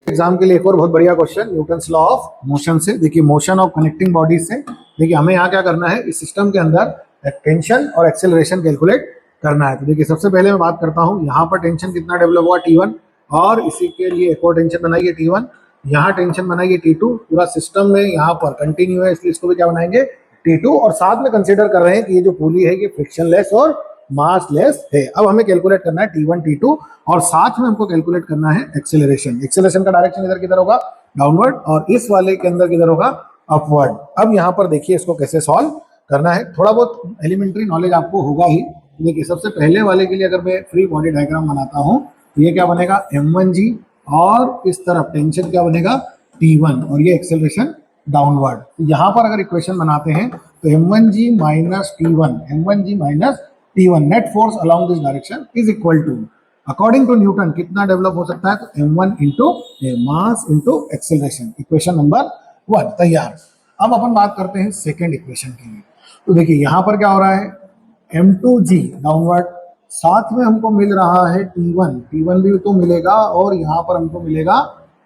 Exam के लिए एक और बहुत बढ़िया question Newton's law of motion से। देखिए मोशन ऑफ कनेक्टिंग बॉडीज से देखिए हमें यहाँ क्या करना है, इस सिस्टम के अंदर टेंशन और एक्सेलरेशन कैलकुलेट करना है। तो देखिए सबसे पहले मैं बात करता हूँ, यहाँ पर टेंशन कितना डेवलप हुआ T1, और इसी के लिए एक और टेंशन बनाइए T1, यहाँ टेंशन बनाइए T2। पूरा सिस्टम में यहाँ पर कंटिन्यू है, इसलिए इसको भी क्या बनाएंगे T2, और साथ में कंसिडर कर रहे हैं कि ये जो पुली है ये फ्रिक्शनलेस और मास लेस है। अब हमें कैलकुलेट करना है T1 T2, और साथ में हमको कैलकुलेट करना है एक्सेलरेशन। एक्सेलरेशन का डायरेक्शन इधर किधर होगा, डाउनवर्ड, और इस वाले के अंदर किधर होगा, अपवर्ड। अब यहाँ पर देखिए इसको कैसे सॉल्व करना है, थोड़ा बहुत एलिमेंट्री नॉलेज आपको होगा ही। देखिए सबसे पहले वाले के लिए अगर मैं फ्री बॉडी डायग्राम बनाता हूँ तो ये क्या बनेगा M1G, और इस तरफ टेंशन क्या बनेगा T1, और ये एक्सेलरेशन डाउनवर्ड। यहाँ पर अगर इक्वेशन बनाते हैं तो M1G minus T1 net force along this direction is equal to, according to Newton कितना डेवलप हो सकता है, तो M1 into mass into acceleration. Equation number 1 तैयार। अब अपन बात करते हैं सेकेंड इक्वेशन के लिए। तो देखिए यहाँ पर क्या हो रहा है, M2G डाउनवर्ड, साथ में हमको मिल रहा है T1 भी तो मिलेगा, और यहाँ पर हमको मिलेगा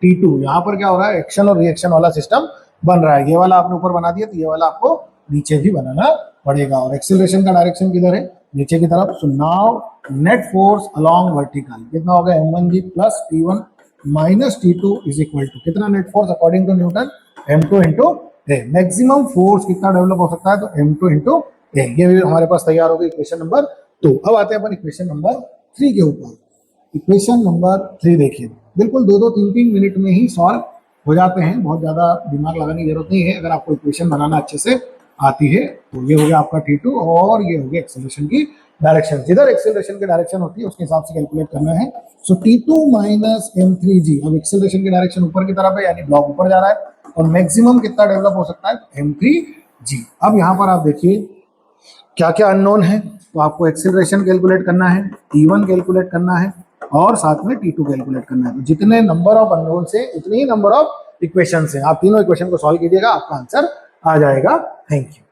T2। यहाँ पर क्या हो रहा है, एक्शन और रिएक्शन वाला सिस्टम बन रहा है। ये वाला आपने ऊपर बना दिया तो ये वाला आपको नीचे भी बनाना पड़ेगा। और एक्सेलरेशन का डायरेक्शन किधर है, नीचे की तरफ। So now net force along vertical कितना होगा, M1G plus T1 minus T2 is equal to कितना, net force according to Newton M2 into A. Maximum force कितना डेवलप हो सकता है, तो M2 इंटू ए। ये भी हमारे पास तैयार हो गई इक्वेशन नंबर 2। अब आते हैं अपन इक्वेशन नंबर 3 के ऊपर। इक्वेशन नंबर 3 देखिए, बिल्कुल 2-3 मिनट में ही सॉल्व हो जाते हैं, बहुत ज़्यादा दिमाग लगाने की जरूरत नहीं है। अगर आपको इक्वेशन बनाना अच्छे से आती है तो ये हो गया आपका T2, और ये हो गया एक्सेलरेशन की डायरेक्शन। जिधर एक्सेलरेशन की डायरेक्शन होती है उसके हिसाब से कैलकुलेट करना है। सो T2 माइनस M3G। अब एक्सेलरेशन की डायरेक्शन ऊपर की तरफ है, यानी ब्लॉक ऊपर जा रहा है, और मैक्सिमम कितना डेवलप हो सकता है, M3G। अब यहाँ पर आप देखिए क्या क्या अननोन है, तो आपको एक्सेलरेशन कैलकुलेट करना है, T1 कैलकुलेट करना है, और साथ में T2 कैलकुलेट करना है। तो जितने नंबर ऑफ अननोन से उतने ही नंबर ऑफ इक्वेशन है। आप तीनों इक्वेशन को सॉल्व कीजिएगा, आपका आंसर आ जाएगा। Thank you.